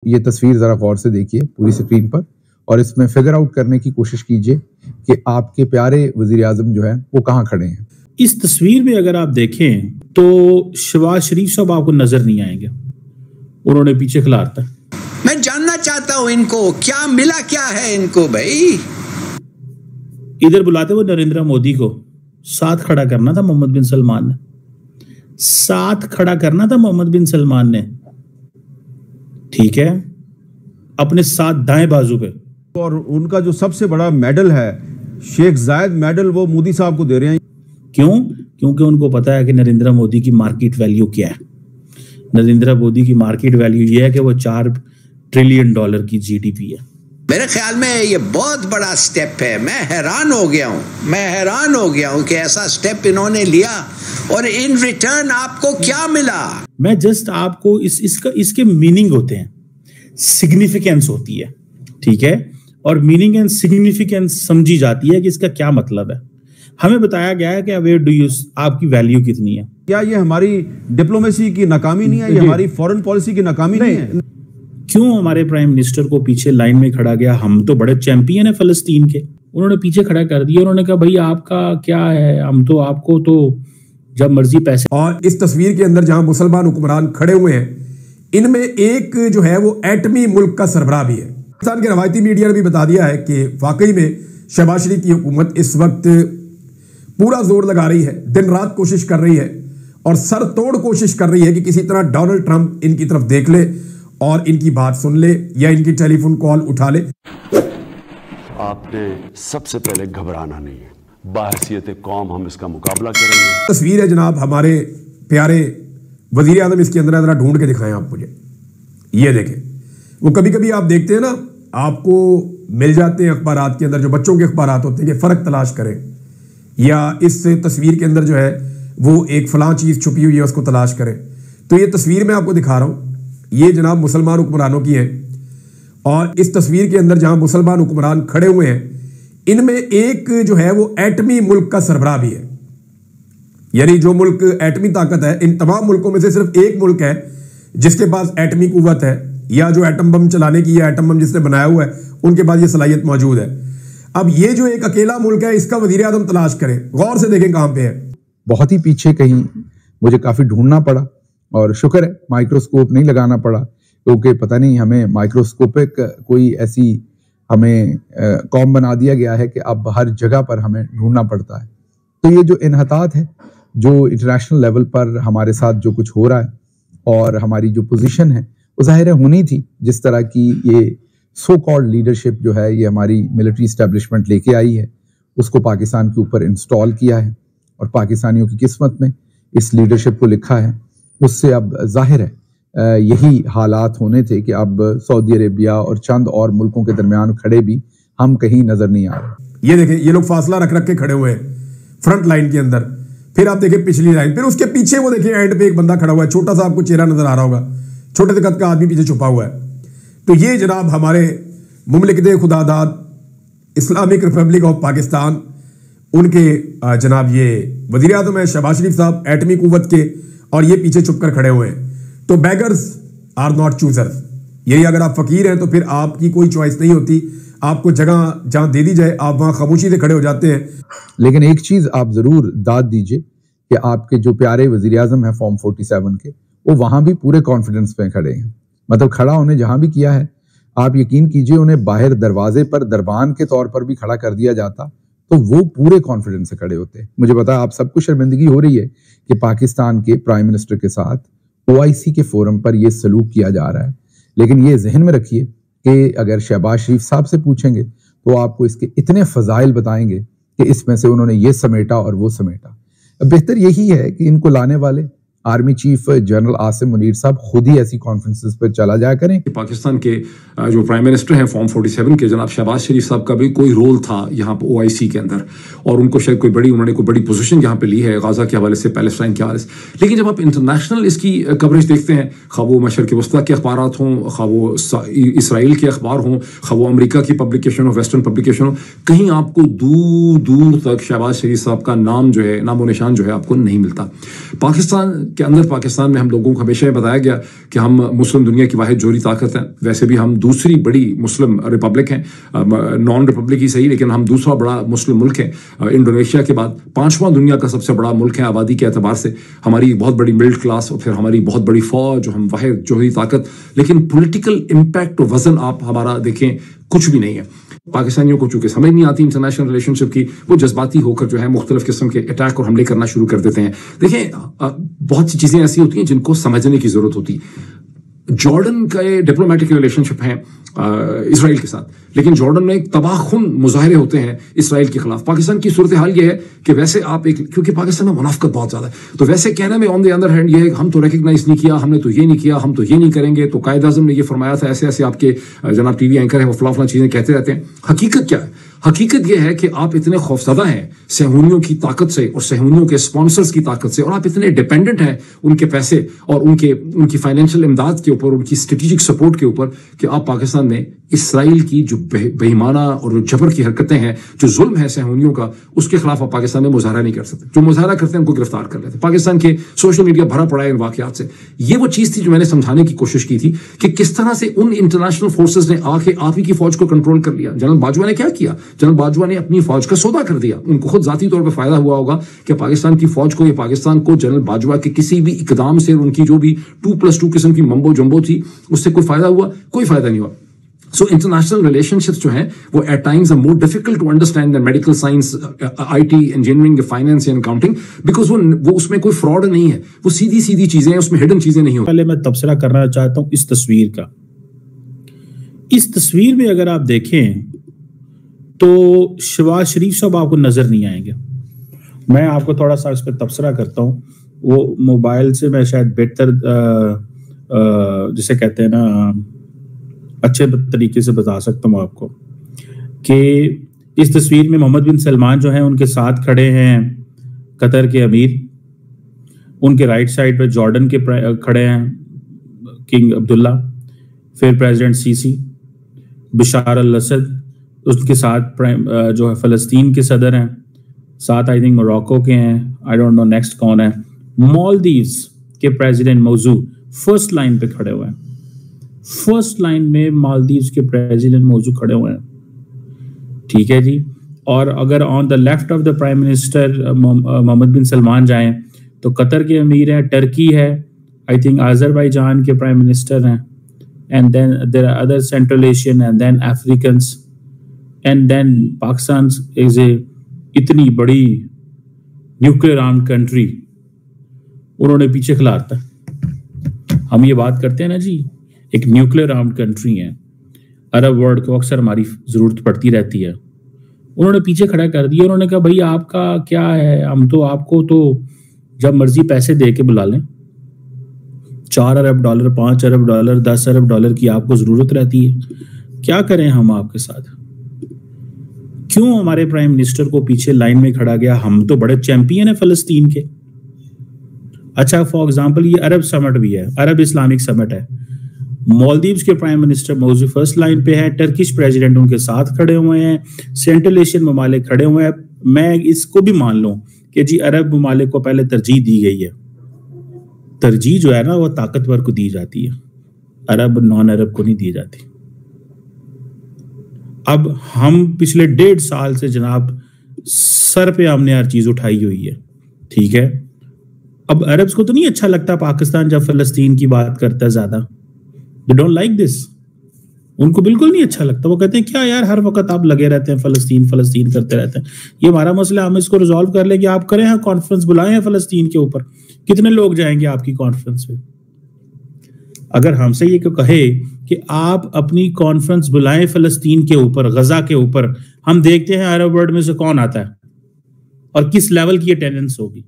ये तस्वीर ज़रा गौर से देखिए पूरी स्क्रीन पर और इसमें फिगर आउट करने की कोशिश कीजिए कि आपके प्यारे वज़ीर आज़म जो है वो कहाँ खड़े हैं। इस तस्वीर में अगर आप देखें तो शहबाज शरीफ साहब आपको नजर नहीं आएंगे, उन्होंने पीछे खिलारता। मैं जानना चाहता हूं इनको क्या मिला, क्या है इनको भाई। इधर बुलाते हुए नरेंद्र मोदी को साथ खड़ा करना था मोहम्मद बिन सलमान ने, साथ खड़ा करना था मोहम्मद बिन सलमान ने, ठीक है, अपने साथ दाएं बाजू पे। और उनका जो सबसे बड़ा मेडल है शेख जायद मेडल, वो मोदी साहब को दे रहे हैं। क्यों? क्योंकि उनको पता है कि नरेंद्र मोदी की मार्केट वैल्यू क्या है। नरेंद्र मोदी की मार्केट वैल्यू ये है कि वो $4 ट्रिलियन की जीडीपी है। मेरे ख्याल में ये बहुत बड़ा स्टेप है। मैं हैरान हो गया हूं कि ऐसा स्टेप इन्होंने लिया और इन रिटर्न आपको क्या मिला। मैं जस्ट आपको इसके मीनिंग होते हैं, सिग्निफिकेंस होती है, ठीक है, और मीनिंग एंड सिग्निफिकेंस समझी जाती है कि इसका क्या मतलब है। हमें बताया गया है कि वेयर डू यू, आपकी वैल्यू कितनी है। क्या ये हमारी डिप्लोमेसी की नाकामी नहीं है? ये हमारी फॉरेन पॉलिसी की नाकामी नहीं है? क्यों हमारे प्राइम मिनिस्टर को पीछे लाइन में खड़ा गया? हम तो बड़े चैंपियन है फलस्तीन के, उन्होंने पीछे खड़ा कर दिया। उन्होंने कहा भाई आपका क्या है, हम तो आपको तो जब मर्जी पैसे। और इस तस्वीर के अंदर जहां मुसलमान हुक्मरान खड़े हुए हैं, इनमें एक जो है वो एटमी मुल्क का सरबराह भी है। पाकिस्तान के रवायती मीडिया ने भी बता दिया है कि वाकई में शहबाज शरीफ की हुकूमत इस वक्त पूरा जोर लगा रही है, दिन रात कोशिश कर रही है और सर तोड़ कोशिश कर रही है कि किसी तरह डोनाल्ड ट्रंप इनकी तरफ देख ले और इनकी बात सुन ले या इनकी टेलीफोन कॉल उठा ले। आपने सबसे पहले घबराना नहीं है, बाहसियत कौम हम इसका मुकाबला करेंगे। तस्वीर है जनाब हमारे प्यारे वजीर आज़म, इसके अंदर जरा ढूंढ के दिखाएं आप मुझे। ये देखें, वो कभी कभी आप देखते हैं ना, आपको मिल जाते हैं अखबारात के अंदर, जो बच्चों के अखबारात होते हैं कि फ़र्क तलाश करें, या इस तस्वीर के अंदर जो है वो एक फलां चीज़ छुपी हुई है उसको तलाश करें। तो ये तस्वीर मैं आपको दिखा रहा हूँ, ये जनाब मुसलमान हुक्मरानों की है और इस तस्वीर के अंदर जहां मुसलमान हुक्मरान खड़े हुए हैं, इनमें एक जो है वो एटमी मुल्क का सरबराह भी है। यानी जो मुल्क एटमी ताकत है, इन तमाम मुल्कों में से सिर्फ एक मुल्क है जिसके पास एटमी कुव्वत है, या जो एटम बम चलाने की या एटम बम जिसने बनाया हुआ है उनके पास ये सलाहियत मौजूद है। अब ये जो एक अकेला मुल्क है, इसका वजीर आज़म तलाश करें, गौर से देखें कहां पे है। बहुत ही पीछे कहीं मुझे काफी ढूंढना पड़ा और शुक्र है माइक्रोस्कोप नहीं लगाना पड़ा, क्योंकि पता नहीं हमें माइक्रोस्कोपिक कोई ऐसी हमें कौम बना दिया गया है कि अब हर जगह पर हमें ढूंढना पड़ता है। तो ये जो इन्हतात है, जो इंटरनेशनल लेवल पर हमारे साथ जो कुछ हो रहा है और हमारी जो पोजीशन है, वो ज़ाहिर है होनी थी। जिस तरह की ये सो कॉल्ड लीडरशिप जो है ये हमारी मिलिट्री इस्टेब्लिशमेंट लेके आई है, उसको पाकिस्तान के ऊपर इंस्टॉल किया है और पाकिस्तानियों की किस्मत में इस लीडरशिप को लिखा है। उससे अब जाहिर है यही हालात होने थे कि अब सऊदी अरेबिया और चंद और मुल्कों के दरमियान खड़े भी हम कहीं नजर नहीं आ रहे। ये देखें, ये लोग फासला रख रख के खड़े हुए हैं फ्रंट लाइन के अंदर। फिर आप देखें पिछली लाइन, फिर उसके पीछे वो देखें एंड पे एक बंदा खड़ा हुआ है, छोटा सा आपको चेहरा नजर आ रहा होगा, छोटे से कद का आदमी पीछे छुपा हुआ है। तो ये जनाब हमारे मुमलिकत खुदादाद इस्लामिक रिपब्लिक ऑफ पाकिस्तान, उनके जनाब ये वजीर आज़म है शहबाज शरीफ साहब, एटमी कुव्वत के, और ये पीछे छुपकर खड़े हुए हैं। तो बेगर्स आर नॉट चूजर्स, यही अगर आप फकीर हैं तो फिर आपकी कोई चॉइस नहीं होती, आपको जगह जहां दे दी जाए आप वहां खामोशी से खड़े हो जाते हैं। लेकिन एक चीज आप जरूर दाद दीजिए कि आपके जो प्यारे वजीर आज़म हैं फॉर्म 47 के, वो वहां भी पूरे कॉन्फिडेंस पे खड़े हैं। मतलब खड़ा उन्हें जहां भी किया है, आप यकीन कीजिए उन्हें बाहर दरवाजे पर दरबान के तौर पर भी खड़ा कर दिया जाता तो वो पूरे कॉन्फिडेंस से खड़े होते। मुझे पता है आप सबको शर्मिंदगी हो रही है कि पाकिस्तान के प्राइम मिनिस्टर के साथ OIC के फोरम पर यह सलूक किया जा रहा है, लेकिन ये जहन में रखिए कि अगर शहबाज शरीफ साहब से पूछेंगे तो आपको इसके इतने फजाइल बताएंगे कि इसमें से उन्होंने ये समेटा और वो समेटा। बेहतर यही है कि इनको लाने वाले army chief general Asim Munir साहब खुद ही ऐसी कॉन्फ्रेंसेस पर चला जाया करें। पाकिस्तान के जो प्राइम मिनिस्टर हैं फॉर्म 47 के जनाब शहबाज शरीफ साहब का भी कोई रोल था यहाँ पर OIC के अंदर, और उनको शायद उन्होंने कोई बड़ी पोजीशन यहाँ पे ली है गाजा के हवाले से, पैलेस्टाइन के हवाले से। लेकिन जब आप इंटरनेशनल इसकी कवरेज देखते हैं, खा वो मशरक़ वस्ता के अखबारात हों, खा वो इसराइल के अखबार हों, खा वो अमरीका की पब्लिकेशन हो, वेस्टर्न पब्लिकेशन हो, कहीं आपको दूर दूर तक शहबाज शरीफ साहब का नाम जो है, नामो निशान जो है आपको नहीं मिलता। पाकिस्तान के अंदर पाकिस्तान में हम लोगों को हमेशा ये बताया गया कि हम मुस्लिम दुनिया की वाहिद जोहरी ताकत हैं। वैसे भी हम दूसरी बड़ी मुस्लिम रिपब्लिक हैं, नॉन रिपब्लिक ही सही, लेकिन हम दूसरा बड़ा मुस्लिम मुल्क है। इंडोनेशिया के बाद 5वां दुनिया का सबसे बड़ा मुल्क है आबादी के एतबार से। हमारी बहुत बड़ी मिडिल क्लास और फिर हमारी बहुत बड़ी फौज, हम वाहिद जोहरी ताकत, लेकिन पॉलिटिकल इम्पैक्ट और वजन आप हमारा देखें कुछ भी नहीं है। पाकिस्तानियों को चूंकि समझ नहीं आती इंटरनेशनल रिलेशनशिप की, वो जज्बाती होकर जो है मुख्तलिफ किस्म के अटैक और हमले करना शुरू कर देते हैं। देखें, बहुत सी चीजें ऐसी होती हैं जिनको समझने की जरूरत होती है। जॉर्डन का ये डिप्लोमेटिक रिलेशनशिप है इसराइल के साथ, लेकिन जॉर्डन में एक तबाहखुन मुजाहरे होते हैं इसराइल के खिलाफ। पाकिस्तान की सूरत हाल ये है कि वैसे आप एक, क्योंकि पाकिस्तान में मुनाफिकत बहुत ज्यादा है, तो वैसे कहने में ऑन द अदर हैंड ये है हम तो रिकग्नाइज नहीं किया, हमने तो ये नहीं किया, हम तो ये नहीं करेंगे, तो कायद आज़म ने ये फरमाया था, ऐसे ऐसे आपके जनाब टीवी एंकर हैं वो फला चीजें कहते रहते हैं। हकीकत क्या है? हकीकत यह है कि आप इतने खौफजदा हैं सहूनियों की ताकत से और सहूनियों के स्पॉन्सर्स की ताकत से, और आप इतने डिपेंडेंट हैं उनके पैसे और उनकी फाइनेंशियल इमदाद के ऊपर, उनकी स्ट्रेटेजिक सपोर्ट के ऊपर, कि आप पाकिस्तान में इसराइल की जो बेईमाना और जो जबर की हरकतें हैं, जो जुल्म है सहूनियों का, उसके खिलाफ आप पाकिस्तान में मुजाहरा नहीं कर सकते। जो मुजाहरा करते हैं उनको गिरफ्तार कर लेते हैं। पाकिस्तान के सोशल मीडिया भरा पड़ा है इन वाकयात से। ये वो चीज थी जो मैंने समझाने की कोशिश की थी कि किस तरह से उन इंटरनेशनल फोर्सेस ने आके आप ही की फौज को कंट्रोल कर लिया। जनरल बाजवा ने क्या किया? जनरल बाजवा ने अपनी फौज का सौदा कर दिया। उनको खुद जाती तौर पर फायदा हुआ होगा कि पाकिस्तान की फौज को, या पाकिस्तान को जनरल बाजवा के किसी भी इकदाम से, उनकी जो भी 2+2 किस्म की मम्बो जम्बो थी, उससे कोई फायदा हुआ? कोई फायदा नहीं हुआ। So international relationships जो हैं वो at times are more difficult to understand than medical science, IT, engineering, finance and accounting, because वो उसमें कोई fraud नहीं है, वो सीधी सीधी चीजें हैं, उसमें hidden चीजें नहीं होती। पहले मैं तबसरा करना चाहता हूँ इस तस्वीर का। इस तस्वीर में अगर आप देखें तो शहबाज शरीफ साहब आपको नजर नहीं आएंगे। मैं आपको थोड़ा सा इस पर तबसरा करता हूँ। वो मोबाइल से मैं शायद बेहतर जिसे कहते हैं ना अच्छे तरीके से बता सकता हूँ आपको कि इस तस्वीर में मोहम्मद बिन सलमान जो हैं उनके साथ खड़े हैं कतर के अमीर, उनके राइट साइड पे जॉर्डन के खड़े हैं किंग अब्दुल्ला, फिर प्रेसिडेंट सीसी, बशार अल असद, उसके साथ जो है फ़लस्तीन के सदर हैं, साथ आई थिंक मोरक्को के हैं, आई डोंट नो नेक्स्ट कौन है, मालदीव्स के प्रेसिडेंट मौजू फर्स्ट लाइन पे खड़े हुए हैं। फर्स्ट लाइन में मालदीव्स के प्रेसिडेंट मौजूद खड़े हुए हैं, ठीक है जी। और अगर on the left of the prime minister Mohammed bin Salman जाएं तो कतर के अमीर हैं, टर्की है, आई थिंक अजरबैजान के प्राइम मिनिस्टर हैं, and then there are other Central Asian and then Africans and then Pakistan is a इतनी बड़ी न्यूक्लियर आर्म्ड कंट्री, उन्होंने पीछे खिलाता है। हम ये बात करते हैं ना जी, एक न्यूक्लियर आर्म्ड कंट्री है, अरब वर्ल्ड को अक्सर हमारी जरूरत पड़ती रहती है, उन्होंने पीछे खड़ा कर दिया। उन्होंने कहा भाई आपका क्या है, हम तो आपको तो जब मर्जी पैसे दे के बुला लें, 4 अरब डॉलर, 5 अरब डॉलर, 10 अरब डॉलर की आपको जरूरत रहती है, क्या करें हम आपके साथ? क्यों हमारे प्राइम मिनिस्टर को पीछे लाइन में खड़ा गया? हम तो बड़े चैंपियन है फलस्तीन के। अच्छा, फॉर एग्जाम्पल ये अरब समिट भी है, अरब इस्लामिक समिट है, मालदीव्स के प्राइम मिनिस्टर मौजूद फर्स्ट लाइन पे है, टर्किश प्रेसिडेंट उनके साथ खड़े हुए हैं, सेंट्रल एशियन ममालिक खड़े हुए हैं। मैं इसको भी मान लूं कि जी अरब ममालिक को पहले तरजीह दी गई है, तरजीह जो है ना वो ताकतवर को दी जाती है, अरब नॉन अरब को नहीं दी जाती। अब हम पिछले 1.5 साल से जनाब सर पे हमने हर चीज उठाई हुई है, ठीक है। अब अरब्स को तो नहीं अच्छा लगता पाकिस्तान जब फलस्तीन की बात करता है ज्यादा, दे डोंट लाइक दिस, उनको बिल्कुल नहीं अच्छा लगता। वो कहते हैं क्या यार हर वक्त आप लगे रहते हैं फलस्तीन फलस्तीन करते रहते हैं, ये हमारा मसला, हम इसको रिजॉल्व कर लेंगे, आप करें, हाँ कॉन्फ्रेंस बुलाएं हैं फलस्तीन के ऊपर, कितने लोग जाएंगे आपकी कॉन्फ्रेंस में? अगर हमसे ये कहे कि आप अपनी कॉन्फ्रेंस बुलाएं फलस्तीन के ऊपर, गजा के ऊपर, हम देखते हैं अरब वर्ल्ड में से कौन आता है और किस लेवल की अटेंडेंस होगी,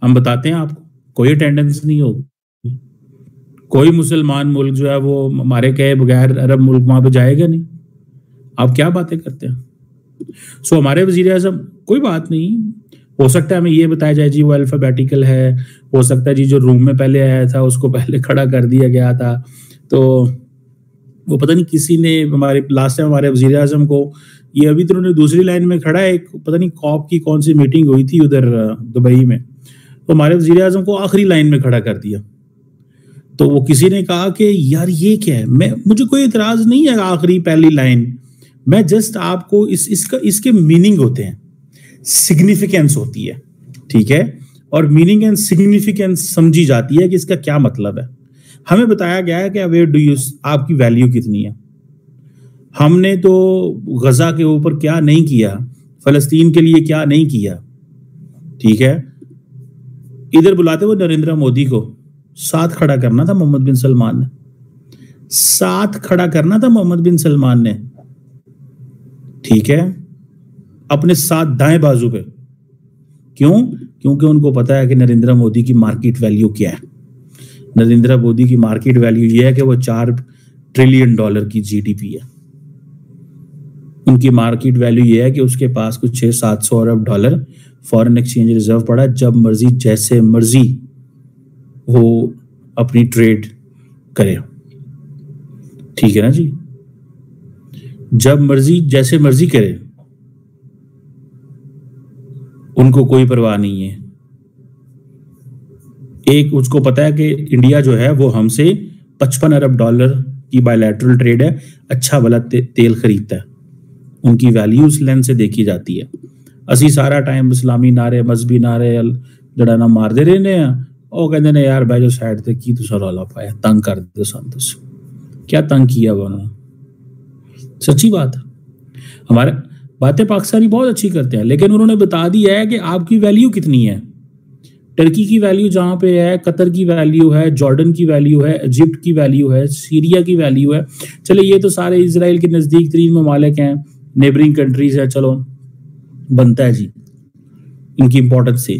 हम बताते हैं आपको कोई अटेंडेंस नहीं होगी। कोई मुसलमान मुल्क जो है वो हमारे कहे बगैर अरब मुल्क वहां पे जाएगा नहीं। आप क्या बातें करते हैं? सो हमारे वजीर आज़म, कोई बात नहीं, हो सकता है हमें ये बताया जाए जी वो अल्फाबेटिकल है, हो सकता है जी जो रूम में पहले आया था उसको पहले खड़ा कर दिया गया था, तो वो पता नहीं किसी ने हमारे लास्ट टाइम हमारे वजीर आज़म को, ये अभी तो उन्होंने दूसरी लाइन में खड़ा है, एक पता नहीं कॉप की कौन सी मीटिंग हुई थी उधर दुबई में, तो हमारे वजीर आजम को आखिरी लाइन में खड़ा कर दिया। तो वो किसी ने कहा कि यार ये क्या है, मुझे कोई इतराज नहीं है आखिरी पहली लाइन, मैं जस्ट आपको इसके मीनिंग होते हैं, सिग्निफिकेंस होती है, ठीक है, और मीनिंग एंड सिग्निफिकेंस समझी जाती है कि इसका क्या मतलब है। हमें बताया गया है कि वेयर डू यू, आपकी वैल्यू कितनी है। हमने तो गजा के ऊपर क्या नहीं किया, फलस्तीन के लिए क्या नहीं किया, ठीक है। इधर बुलाते हुए नरेंद्र मोदी को साथ खड़ा करना था मोहम्मद बिन सलमान ने, साथ खड़ा करना था मोहम्मद बिन सलमान ने, ठीक है, अपने साथ दाएं बाजू पे। क्यों? क्योंकि उनको पता है कि नरेंद्र मोदी की मार्केट वैल्यू क्या है। नरेंद्र मोदी की मार्केट वैल्यू ये है कि वो $4 ट्रिलियन की जीडीपी है। उनकी मार्केट वैल्यू ये है कि उसके पास कुछ 600-700 अरब डॉलर फॉरेन एक्सचेंज रिजर्व पड़ा है, जब मर्जी जैसे मर्जी वो अपनी ट्रेड करे, ठीक है ना जी, जब मर्जी जैसे मर्जी करे, उनको कोई परवाह नहीं है। एक उसको पता है कि इंडिया जो है वो हमसे 55 अरब डॉलर की बायलैटरल ट्रेड है, अच्छा भला तेल खरीदता है। उनकी वैल्यू उस लेंस से देखी जाती है। असी सारा टाइम इस्लामी नारे, मजहबी नारे जड़ा ना मारते रहने हैं, और कहते ने यार बैजो साइड ते की तुसा रौला पाया, तंग कर दो सन, क्या तंग किया उन्होंने। सच्ची बात है, हमारे बातें पाकिस्तानी बहुत अच्छी करते हैं, लेकिन उन्होंने बता दिया है कि आपकी वैल्यू कितनी है। टर्की की वैल्यू जहां पे है, कतर की वैल्यू है, जॉर्डन की वैल्यू है, इजिप्ट की वैल्यू है, सीरिया की वैल्यू है। चले ये तो सारे इजराइल के नजदीक तरीन ममालिक हैं, नेबरिंग कंट्रीज है, चलो बनता है जी इनकी इंपॉर्टेंस से,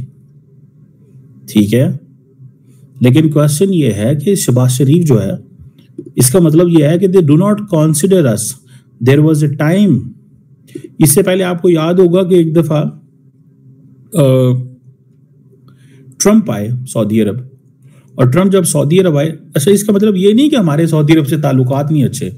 ठीक है। लेकिन क्वेश्चन ये है कि शहबाज शरीफ जो है, इसका मतलब ये है कि they do not consider us. There was a time, इससे पहले आपको याद होगा कि एक दफा ट्रंप आए सऊदी अरब, और ट्रंप जब सऊदी अरब आए, अच्छा इसका मतलब ये नहीं कि हमारे सऊदी अरब से ताल्लुकात नहीं अच्छे,